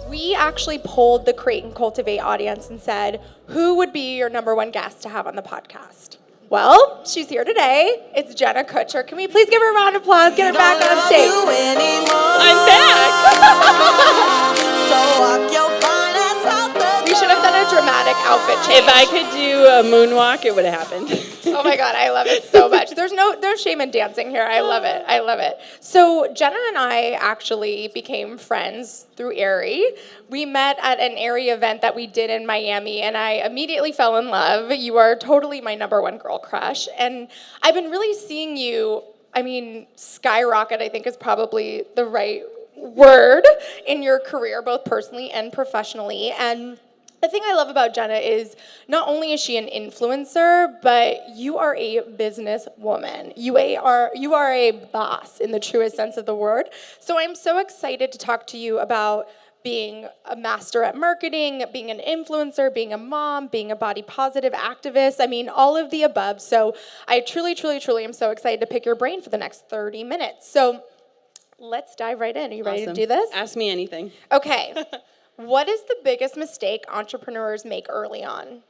We actually polled the Create and Cultivate audience and said, who would be your number one guest to have on the podcast? Well, she's here today. It's Jenna Kutcher. Can we please give her a round of applause? Get her back on stage. I'm back. We should have done a dramatic outfit change. If I could do a moonwalk, it would have happened. Oh my God, I love it so much. There's no shame in dancing here. I love it. I love it. So Jenna and I actually became friends through Aerie. We met at an Aerie event that we did in Miami, and I immediately fell in love. You are totally my number one girl crush. And I've been really seeing you, skyrocket, I think is probably the right word, in your career, both personally and professionally. And the thing I love about Jenna is not only is she an influencer, but you are a business woman. You are a boss in the truest sense of the word. So I'm so excited to talk to you about being a master at marketing, being an influencer, being a mom, being a body positive activist. All of the above. So I truly, truly, truly am so excited to pick your brain for the next 30 minutes. So let's dive right in. Are you ready to do this? Ask me anything. Okay. What is the biggest mistake entrepreneurs make early on?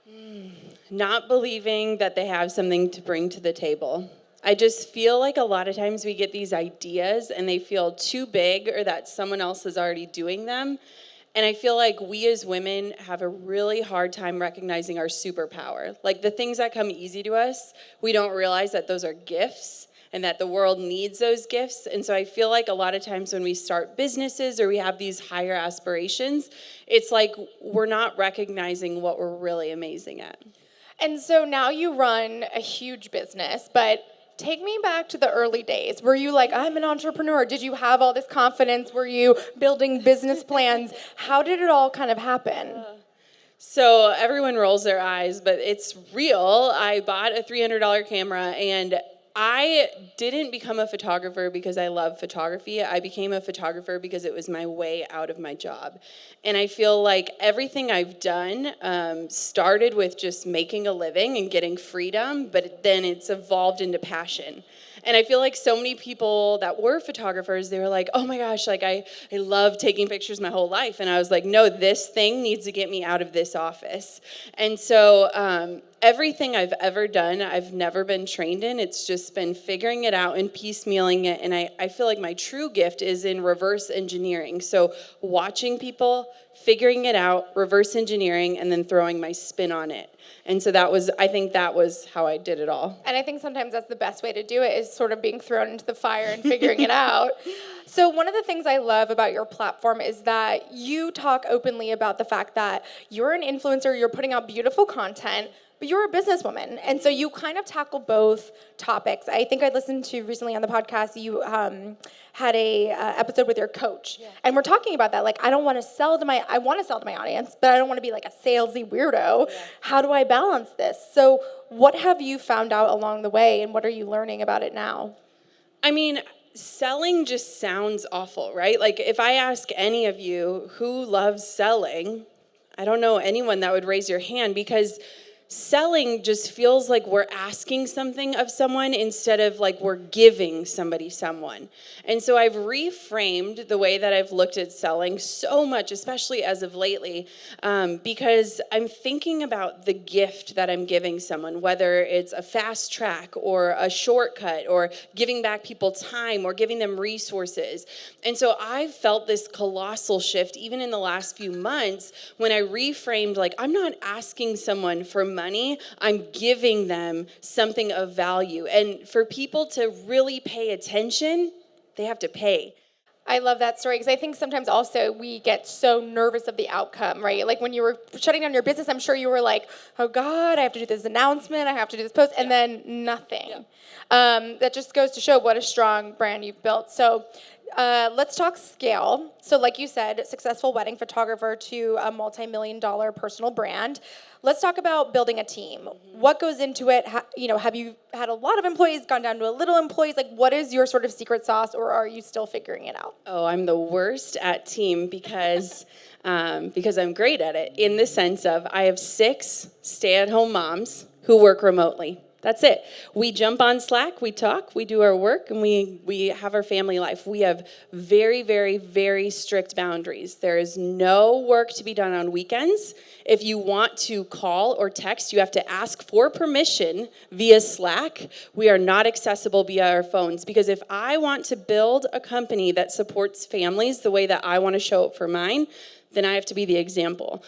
Not believing that they have something to bring to the table. I just feel like a lot of times we get these ideas and they feel too big or that someone else is already doing them. And I feel like we as women have a really hard time recognizing our superpower. Like the things that come easy to us, we don't realize that those are gifts and that the world needs those gifts. And so I feel like a lot of times when we start businesses or we have these higher aspirations, it's like we're not recognizing what we're really amazing at. And so now you run a huge business, but take me back to the early days. Were you like, I'm an entrepreneur? Did you have all this confidence? Were you building business plans? How did it all kind of happen? So everyone rolls their eyes, but it's real. I bought a $300 camera, and I didn't become a photographer because I love photography. I became a photographer because it was my way out of my job. And I feel like everything I've done started with just making a living and getting freedom, but then it's evolved into passion. And I feel like so many people that were photographers, they were like, oh my gosh, like I love taking pictures my whole life. And I was like, no, this thing needs to get me out of this office. And so everything I've ever done, I've never been trained in. It's just been figuring it out and piecemealing it. And I feel like my true gift is in reverse engineering. So watching people, figuring it out, reverse engineering, and then throwing my spin on it. And so I think that was how I did it all. And I think sometimes that's the best way to do it, is sort of being thrown into the fire and figuring it out. So one of the things I love about your platform is that you talk openly about the fact that you're an influencer, you're putting out beautiful content, but you're a businesswoman. And so you kind of tackle both topics. I think I listened to recently on the podcast, you had a episode with your coach. Yeah. And we're talking about that. Like, I want to sell to my audience, but I don't want to be like a salesy weirdo. Yeah. How do I balance this? So what have you found out along the way, and what are you learning about it now? Selling just sounds awful, right? Like, if I ask any of you who loves selling, I don't know anyone that would raise your hand, because selling just feels like we're asking something of someone instead of like we're giving someone. And so I've reframed the way that I've looked at selling so much, especially as of lately, because I'm thinking about the gift that I'm giving someone, whether it's a fast track or a shortcut or giving back people time or giving them resources. And so I've felt this colossal shift even in the last few months when I reframed, like, I'm not asking someone for money, I'm giving them something of value. And for people to really pay attention, they have to pay. I love that story, because I think sometimes also we get so nervous of the outcome, right? Like when you were shutting down your business, I'm sure you were like, oh God, I have to do this announcement, I have to do this post, and then nothing. Yeah. That just goes to show what a strong brand you've built. So let's talk scale. So like you said, successful wedding photographer to a multi-million-dollar personal brand. Let's talk about building a team. Mm-hmm. What goes into it? Have you had a lot of employees, gone down to a little employees? Like, what is your sort of secret sauce, or are you still figuring it out? Oh, I'm the worst at team because I'm great at it, in the sense of I have 6 stay-at-home moms who work remotely. That's it. We jump on Slack, we talk, we do our work, and we have our family life. We have very, very, very strict boundaries. There is no work to be done on weekends. If you want to call or text, you have to ask for permission via Slack. We are not accessible via our phones, because if I want to build a company that supports families the way that I want to show up for mine, then I have to be the example.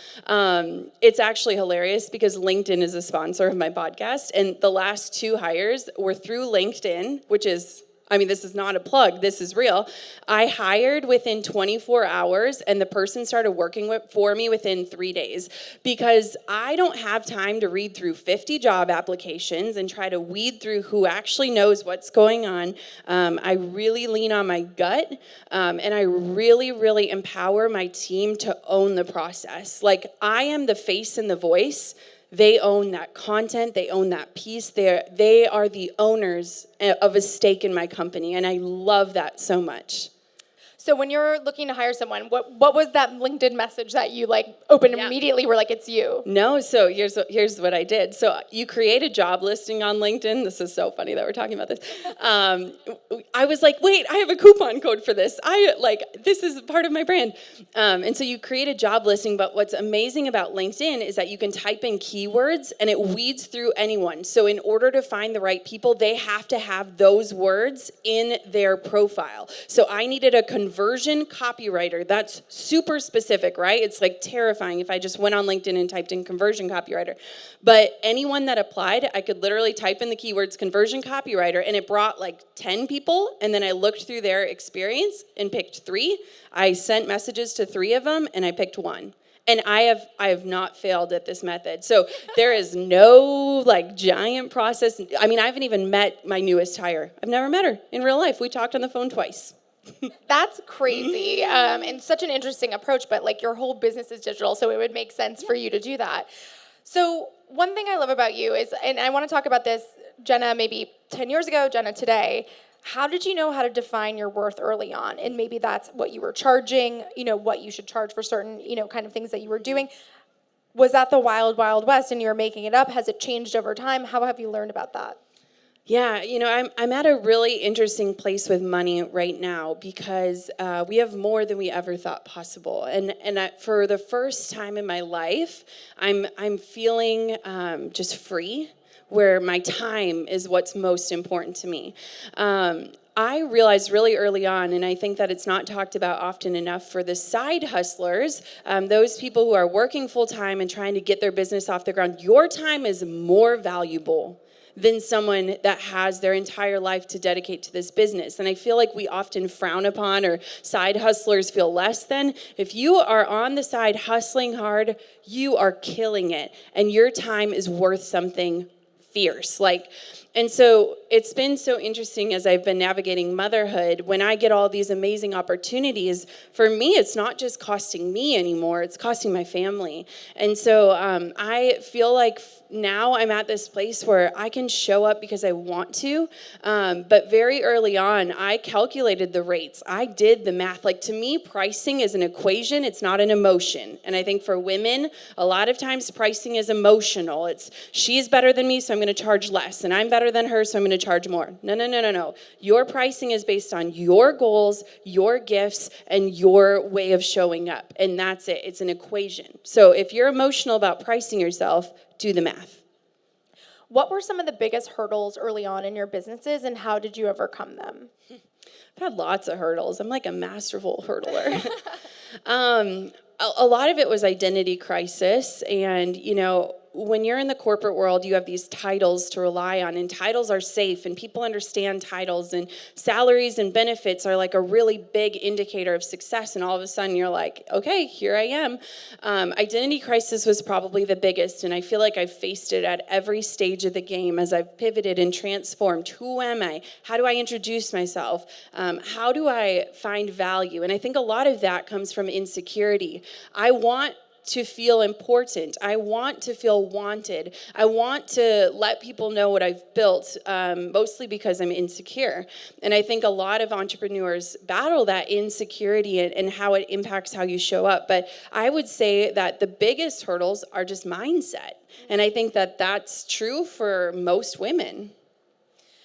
It's actually hilarious because LinkedIn is a sponsor of my podcast, and the last 2 hires were through LinkedIn, which is, this is not a plug, this is real. I hired within 24 hours, and the person started working for me within 3 days, because I don't have time to read through 50 job applications and try to weed through who actually knows what's going on. I really lean on my gut, and I really, really empower my team to own the process. Like, I am the face and the voice. They own that content, they own that piece. They are the owners of a stake in my company, and I love that so much. So when you're looking to hire someone, what was that LinkedIn message that you opened immediately? Were like, it's you? No, so here's what I did. So you create a job listing on LinkedIn. This is so funny that we're talking about this. I was like, wait, I have a coupon code for this. This is part of my brand. And so you create a job listing, but what's amazing about LinkedIn is that you can type in keywords and it weeds through anyone. So in order to find the right people, they have to have those words in their profile. So I needed a conversion copywriter. That's super specific, right? It's terrifying if I just went on LinkedIn and typed in conversion copywriter. But anyone that applied, I could literally type in the keywords conversion copywriter, and it brought 10 people, and then I looked through their experience and picked 3. I sent messages to 3 of them, and I picked 1. And I have not failed at this method. So there is no giant process. I haven't even met my newest hire. I've never met her in real life. We talked on the phone twice. That's crazy, and such an interesting approach, but your whole business is digital, so it would make sense for you to do that. So one thing I love about you is, and I want to talk about this, Jenna maybe 10 years ago, Jenna today, how did you know how to define your worth early on? And maybe that's what you were charging, what you should charge for certain, kind of things that you were doing. Was that the wild, wild west and you were making it up? Has it changed over time? How have you learned about that? Yeah, I'm at a really interesting place with money right now, because we have more than we ever thought possible, and for the first time in my life, I'm feeling just free, where my time is what's most important to me. I realized really early on, and I think that it's not talked about often enough, for the side hustlers, those people who are working full time and trying to get their business off the ground, your time is more valuable than someone that has their entire life to dedicate to this business. And I feel like we often frown upon, or side hustlers feel less than. If you are on the side hustling hard, you are killing it, and your time is worth something fierce. And so it's been so interesting as I've been navigating motherhood, when I get all these amazing opportunities, for me, it's not just costing me anymore, it's costing my family. And so I feel like now I'm at this place where I can show up because I want to, but very early on, I calculated the rates. I did the math. To me, pricing is an equation, it's not an emotion. And I think for women, a lot of times pricing is emotional. It's, she's better than me, so I'm going to charge less, and I'm better than her, so I'm going to charge more. No. Your pricing is based on your goals, your gifts, and your way of showing up. And that's it. It's an equation. So if you're emotional about pricing yourself, do the math. What were some of the biggest hurdles early on in your businesses, and how did you overcome them? I've had lots of hurdles. I'm like a masterful hurdler. A lot of it was identity crisis, and when you're in the corporate world, you have these titles to rely on, and titles are safe, and people understand titles, and salaries and benefits are a really big indicator of success, and all of a sudden you're like, okay, here I am. Identity crisis was probably the biggest, and I feel like I've faced it at every stage of the game as I've pivoted and transformed. Who am I? How do I introduce myself? How do I find value? And I think a lot of that comes from insecurity. I want to feel important. I want to feel wanted. I want to let people know what I've built, mostly because I'm insecure. And I think a lot of entrepreneurs battle that insecurity and how it impacts how you show up. But I would say that the biggest hurdles are just mindset. And I think that that's true for most women.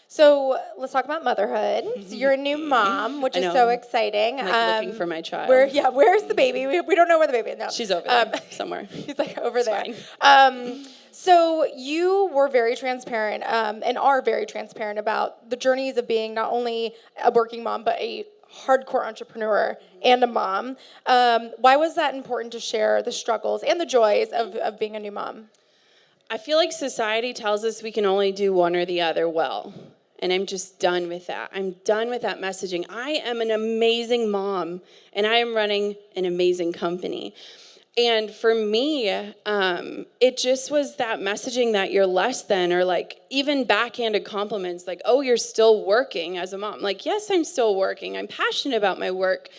So let's talk about motherhood. So you're a new mom, which is so exciting. I'm looking for my child. Where's the baby? We don't know where the baby is. No. She's over there somewhere. He's like over there. Fine. So you were very transparent and are very transparent about the journeys of being not only a working mom, but a hardcore entrepreneur and a mom. Why was that important to share the struggles and the joys of being a new mom? I feel like society tells us we can only do one or the other well. And I'm just done with that. I'm done with that messaging. I am an amazing mom, and I am running an amazing company. And for me, it just was that messaging that you're less than, or like even backhanded compliments like, oh, you're still working as a mom. Like, yes, I'm still working. I'm passionate about my work.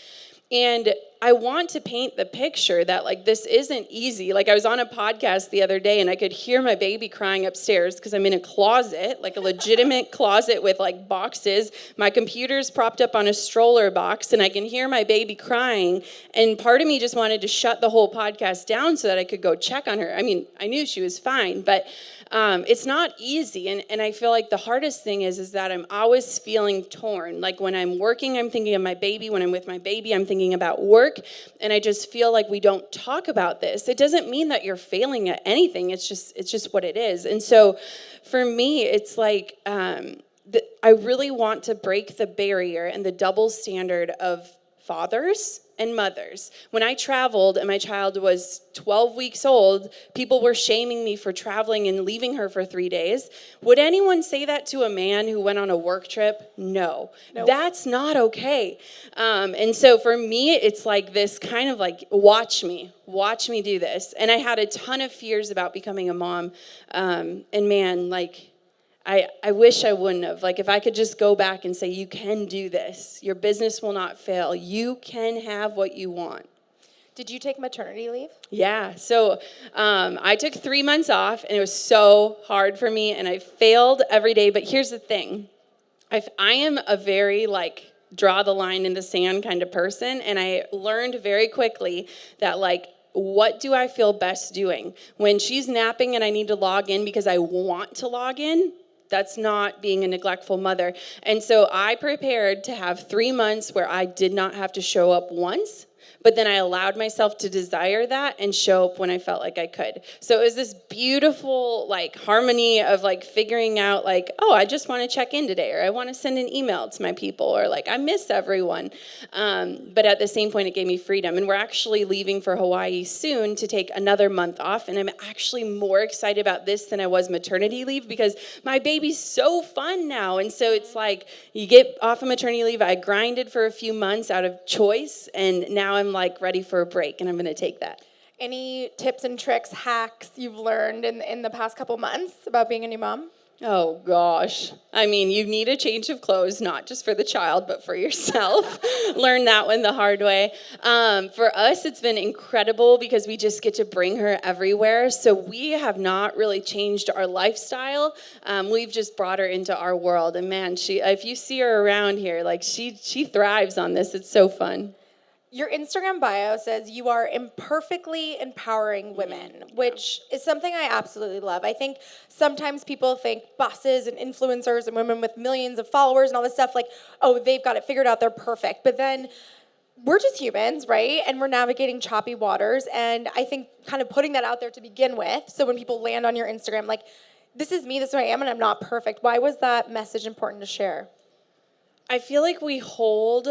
And I want to paint the picture that, like, this isn't easy. Like, I was on a podcast the other day, and I could hear my baby crying upstairs because I'm in a closet, like a legitimate closet with, like, boxes. My computer's propped up on a stroller box, and I can hear my baby crying. And part of me just wanted to shut the whole podcast down so that I could go check on her. I mean, I knew she was fine, but it's not easy. And I feel like the hardest thing is that I'm always feeling torn. Like, when I'm working, I'm thinking of my baby. When I'm with my baby, I'm thinking about work. And I just feel like we don't talk about this. It doesn't mean that you're failing at anything. It's just what it is. And so for me, it's like I really want to break the barrier and the double standard of fathers and mothers. When I traveled and my child was 12 weeks old, people were shaming me for traveling and leaving her for 3 days. Would anyone say that to a man who went on a work trip? No. Nope. That's not okay. And so for me, it's like this kind of like, watch me do this. And I had a ton of fears about becoming a mom. And man, like, I wish I wouldn't have. Like, if I could just go back and say, you can do this. Your business will not fail. You can have what you want. Did you take maternity leave? Yeah. So I took 3 months off, and it was so hard for me, and I failed every day. But here's the thing. I am a very, like, draw the line in the sand kind of person, and I learned very quickly that, like, what do I feel best doing? When she's napping and I need to log in because I want to log in, that's not being a neglectful mother. And so I prepared to have 3 months where I did not have to show up once, but then I allowed myself to desire that and show up when I felt like I could. So it was this beautiful, like, harmony of, like, figuring out, like, oh, I just want to check in today, or I want to send an email to my people, or, like, I miss everyone. But at the same point, it gave me freedom. And we're actually leaving for Hawaii soon to take another month off, and I'm actually more excited about this than I was maternity leave because my baby's so fun now. And so it's like, you get off of maternity leave. I grinded for a few months out of choice, and now I'm like ready for a break, and I'm going to take that. Any tips and tricks, hacks you've learned in the past couple months about being a new mom? Oh, gosh. I mean, you need a change of clothes, not just for the child, but for yourself. Learn that one the hard way. For us, it's been incredible because we just get to bring her everywhere. So we have not really changed our lifestyle. We've just brought her into our world. And man, if you see her around here, like she thrives on this. It's so fun. Your Instagram bio says you are imperfectly empowering women, which is something I absolutely love. I think sometimes people think bosses and influencers and women with millions of followers and all this stuff, like, oh, they've got it figured out, they're perfect. But then we're just humans, right? And we're navigating choppy waters. And I think kind of putting that out there to begin with, so when people land on your Instagram, like, this is me, this is who I am, and I'm not perfect. Why was that message important to share? I feel like we hold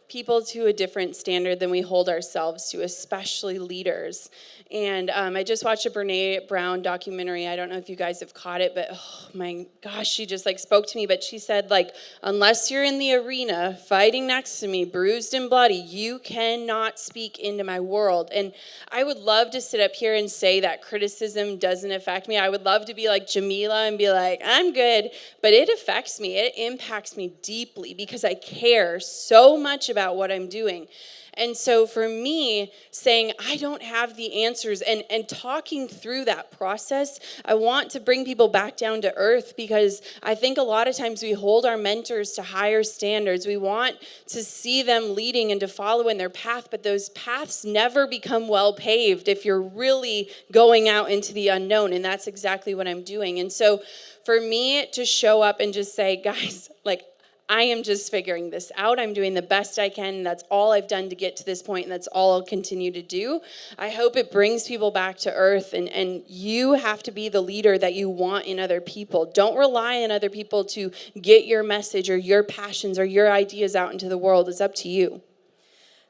people to a different standard than we hold ourselves to, especially leaders. And I just watched a Brene Brown documentary. I don't know if you guys have caught it, but oh my gosh, she just like spoke to me. But she said, like, unless you're in the arena fighting next to me, bruised and bloody, you cannot speak into my world. And I would love to sit up here and say that criticism doesn't affect me. I would love to be like Jameela and be like, I'm good. But it affects me. It impacts me deeply because I care so much about what I'm doing. And so for me, saying I don't have the answers and talking through that process, I want to bring people back down to earth, because I think a lot of times we hold our mentors to higher standards. We want to see them leading and to follow in their path, but those paths never become well paved if you're really going out into the unknown, and that's exactly what I'm doing. And so for me to show up and just say, guys, like, I am just figuring this out. I'm doing the best I can. That's all I've done to get to this point, and that's all I'll continue to do. I hope it brings people back to earth, and you have to be the leader that you want in other people. Don't rely on other people to get your message or your passions or your ideas out into the world. It's up to you.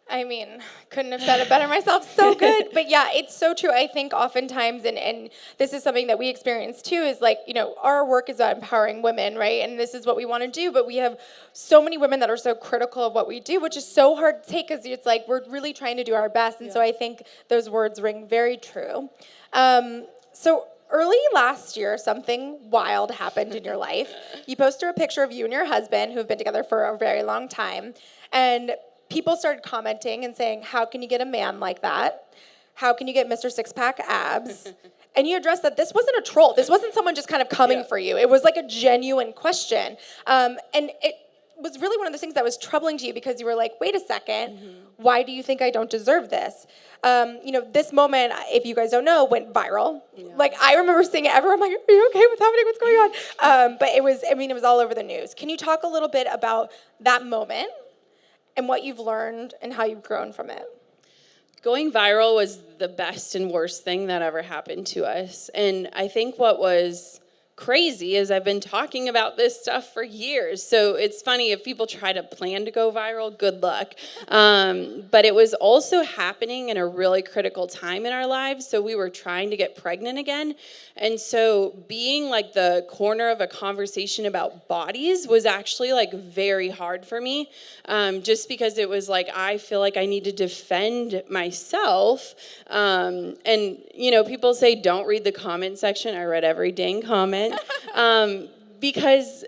I mean, couldn't have said it better myself. So good. But yeah, it's so true. I think oftentimes, and this is something that we experience too, is like, our work is about empowering women, right? And this is what we want to do. But we have so many women that are so critical of what we do, which is so hard to take, because it's like we're really trying to do our best. And so I think those words ring very true. So early last year, something wild happened in your life. You posted a picture of you and your husband, who have been together for a very long time. And people started commenting and saying, how can you get a man like that? How can you get Mr. Six-Pack abs? And you addressed that this wasn't a troll. This wasn't someone just kind of coming for you. It was like a genuine question. And it was really one of the things that was troubling to you, because you were like, wait a second, why do you think I don't deserve this? This moment, if you guys don't know, went viral. Yeah. Like, I remember seeing it everywhere. I'm like, are you okay? What's happening? What's going on? But it was all over the news. Can you talk a little bit about that moment and what you've learned and how you've grown from it? Going viral was the best and worst thing that ever happened to us. And I think what was crazy is I've been talking about this stuff for years. So it's funny, if people try to plan to go viral, good luck. But it was also happening in a really critical time in our lives. So we were trying to get pregnant again. And so being like the corner of a conversation about bodies was actually like very hard for me. Just because it was like, I feel like I need to defend myself. And people say, don't read the comment section. I read every dang comment. Because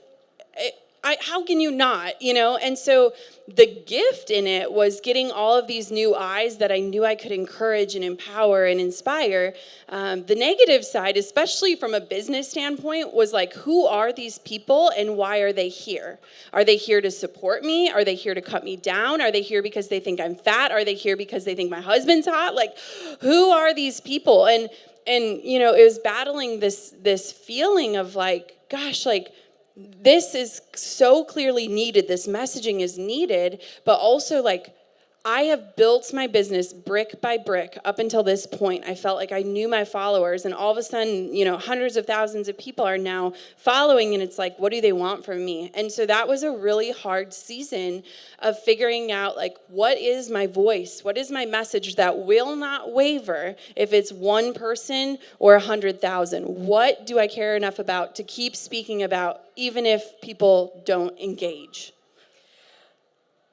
how can you not, And so the gift in it was getting all of these new eyes that I knew I could encourage and empower and inspire. The negative side, especially from a business standpoint, was like, who are these people and why are they here? Are they here to support me? Are they here to cut me down? Are they here because they think I'm fat? Are they here because they think my husband's hot? Like, who are these people? And it was battling this feeling of like, gosh, like, this is so clearly needed. This messaging is needed, but also like, I have built my business brick by brick up until this point. I felt like I knew my followers, and all of a sudden, hundreds of thousands of people are now following, and it's like, what do they want from me? And so that was a really hard season of figuring out, like, what is my voice? What is my message that will not waver if it's one person or 100,000? What do I care enough about to keep speaking about, even if people don't engage?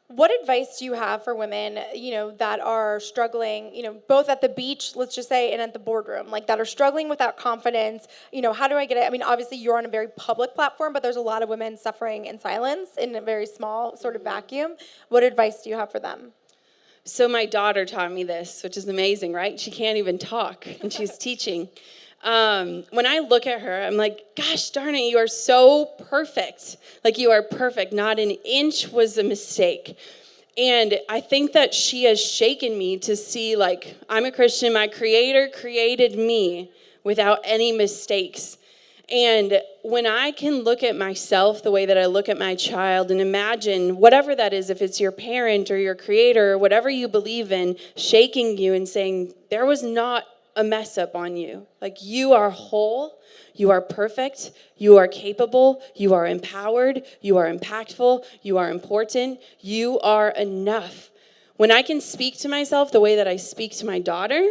What advice do you have for women, that are struggling, both at the beach, let's just say, and at the boardroom, like that are struggling with that confidence? How do I get it? I mean, obviously you're on a very public platform, but there's a lot of women suffering in silence in a very small sort of vacuum. What advice do you have for them? So my daughter taught me this, which is amazing, right? She can't even talk, and she's teaching. When I look at her, I'm like, gosh darn it, you are so perfect. Like, you are perfect. Not an inch was a mistake. And I think that she has shaken me to see, like, I'm a Christian. My Creator created me without any mistakes. And when I can look at myself the way that I look at my child and imagine whatever that is, if it's your parent or your Creator or whatever you believe in, shaking you and saying, there was not a mess up on you. Like, you are whole, you are perfect, you are capable, you are empowered, you are impactful, you are important, you are enough. When I can speak to myself the way that I speak to my daughter,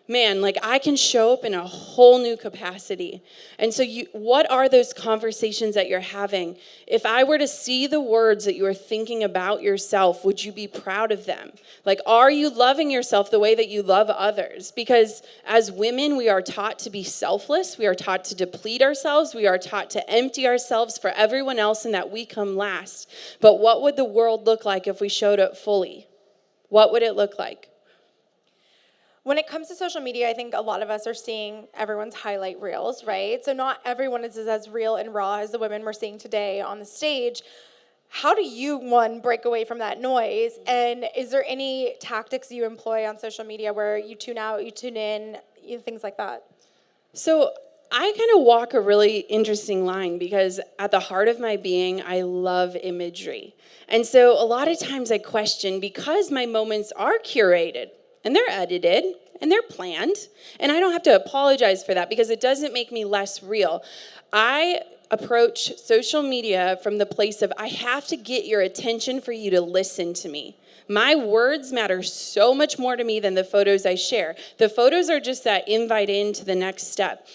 man, like I can show up in a whole new capacity. And so what are those conversations that you're having? If I were to see the words that you are thinking about yourself, would you be proud of them? Like, are you loving yourself the way that you love others? Because as women, we are taught to be selfless. We are taught to deplete ourselves. We are taught to empty ourselves for everyone else and that we come last. But what would the world look like if we showed up fully? What would it look like? When it comes to social media, I think a lot of us are seeing everyone's highlight reels, right? So not everyone is as real and raw as the women we're seeing today on the stage. How do you, one, break away from that noise? And is there any tactics you employ on social media where you tune out, you tune in, things like that? So I kind of walk a really interesting line because at the heart of my being, I love imagery. And so a lot of times I question, because my moments are curated, and they're edited, and they're planned, and I don't have to apologize for that because it doesn't make me less real. I approach social media from the place of I have to get your attention for you to listen to me. My words matter so much more to me than the photos I share. The photos are just that invite into the next step.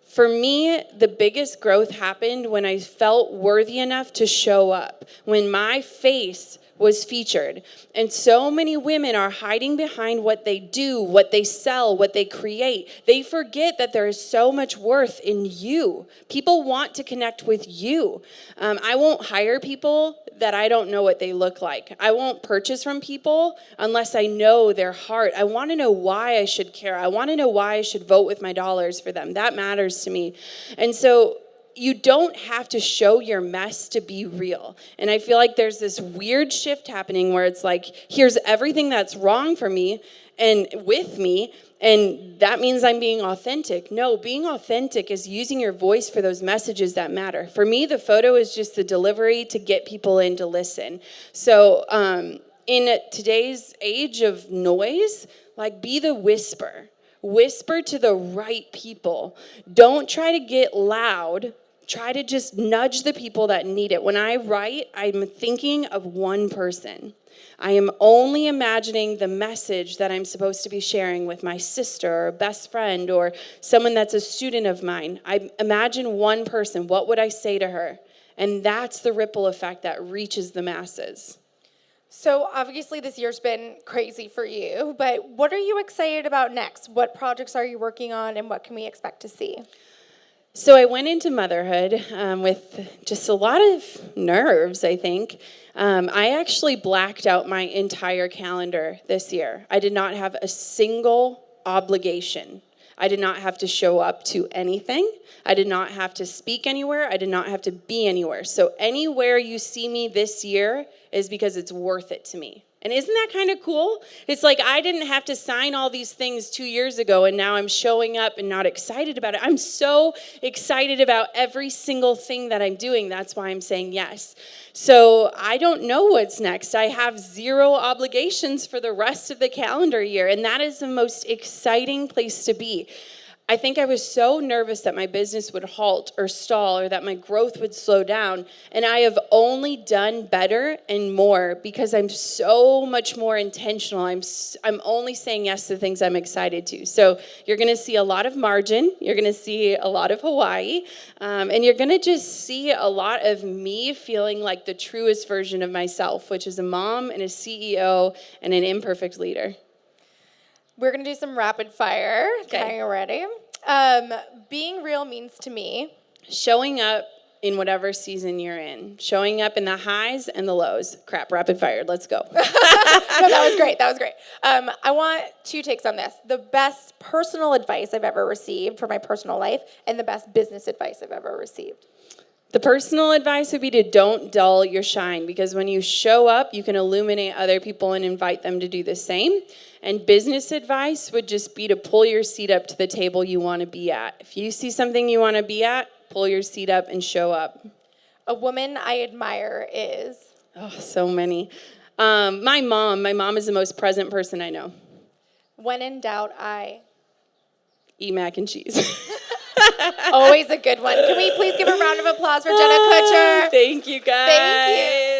For me, the biggest growth happened when I felt worthy enough to show up, when my face was featured. And so many women are hiding behind what they do, what they sell, what they create. They forget that there is so much worth in you. People want to connect with you. I won't hire people that I don't know what they look like. I won't purchase from people unless I know their heart. I want to know why I should care. I want to know why I should vote with my dollars for them. That matters to me. And so you don't have to show your mess to be real. And I feel like there's this weird shift happening where it's like, here's everything that's wrong for me and with me, and that means I'm being authentic. No, being authentic is using your voice for those messages that matter. For me, the photo is just the delivery to get people in to listen. So in today's age of noise, like be the whisper. Whisper to the right people. Don't try to get loud. Try to just nudge the people that need it. When I write, I'm thinking of one person. I am only imagining the message that I'm supposed to be sharing with my sister or best friend or someone that's a student of mine. I imagine one person. What would I say to her? And that's the ripple effect that reaches the masses. So obviously this year's been crazy for you, but what are you excited about next? What projects are you working on, and what can we expect to see? So I went into motherhood with just a lot of nerves, I think. I actually blacked out my entire calendar this year. I did not have a single obligation. I did not have to show up to anything. I did not have to speak anywhere. I did not have to be anywhere. So anywhere you see me this year is because it's worth it to me. And isn't that kind of cool? It's like I didn't have to sign all these things 2 years ago, and now I'm showing up and not excited about it. I'm so excited about every single thing that I'm doing. That's why I'm saying yes. So I don't know what's next. I have zero obligations for the rest of the calendar year, and that is the most exciting place to be. I think I was so nervous that my business would halt or stall or that my growth would slow down. And I have only done better and more because I'm so much more intentional. I'm only saying yes to things I'm excited to. So you're going to see a lot of margin. You're going to see a lot of Hawaii. And you're going to just see a lot of me feeling like the truest version of myself, which is a mom and a CEO and an imperfect leader. We're going to do some rapid fire. Okay. Are you ready? Being real means to me showing up in whatever season you're in. Showing up in the highs and the lows. Crap, rapid fire. Let's go. No, that was great. I want 2 takes on this. The best personal advice I've ever received for my personal life and the best business advice I've ever received. The personal advice would be to don't dull your shine, because when you show up, you can illuminate other people and invite them to do the same. And business advice would just be to pull your seat up to the table you want to be at. If you see something you want to be at, pull your seat up and show up. A woman I admire is? Oh, so many. My mom is the most present person I know. When in doubt, I eat mac and cheese. Always a good one. Can we please give a round of applause for Jenna Kutcher? Thank you, guys. Thank you.